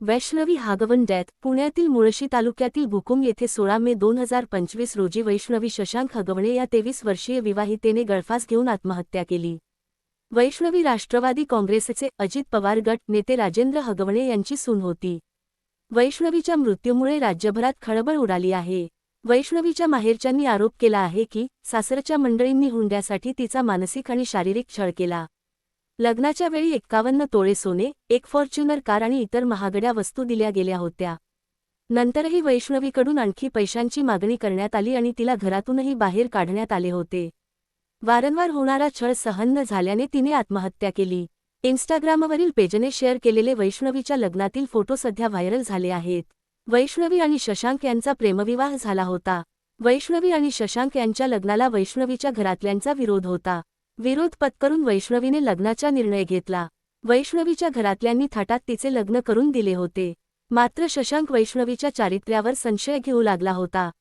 Vaishnavi हागवण death. पुण्यातील मुळशी तालुक्यातील भुकुम येथे 16 मे 2025 रोजी वैष्णवी शशांक हगवणे या 23 वर्षीय विवाहितेने गळफास घेऊन आत्महत्या केली. वैष्णवी राष्ट्रवादी काँग्रेसचे अजित पवार गट नेते राजेंद्र हगवणे यांची सून होती. वैष्णवीच्या मृत्यूमुळे राज्यभरात खळबळ उडाली आहे. वैष्णवीच्या माहेरच्यांनी आरोप केला आहे की सासरच्या मंडळींनी हुंड्यासाठी तिचा मानसिक आणि शारीरिक छळ केला. लग्नाच्या वेळी 51 तोळे सोने, एक फॉर्च्युनर कार आणि इतर महागड्या वस्तू दिल्या गेल्या होत्या. नंतरही वैष्णवीकडून आणखी पैशांची मागणी करण्यात आली आणि तिला घरातूनही बाहेर काढण्यात आले होते. वारंवार होणारा छळ सहन न झाल्याने तिने आत्महत्या केली. इन्स्टाग्रामवरील पेजने शेअर केलेले वैष्णवीच्या लग्नातील फोटो सध्या व्हायरल झाले आहेत. वैष्णवी आणि शशांक यांचा प्रेमविवाह झाला होता. वैष्णवी आणि शशांक यांच्या लग्नाला वैष्णवीच्या घरातल्यांचा विरोध होता. विरोध पत्करून वैष्णवीने लग्नाचा निर्णय घेतला. वैष्णवीच्या घरातल्यांनी थाटात तिचे लग्न करून दिले होते. मात्र शशांक वैष्णवीच्या चारित्र्यावर संशय घेऊ लागला होता.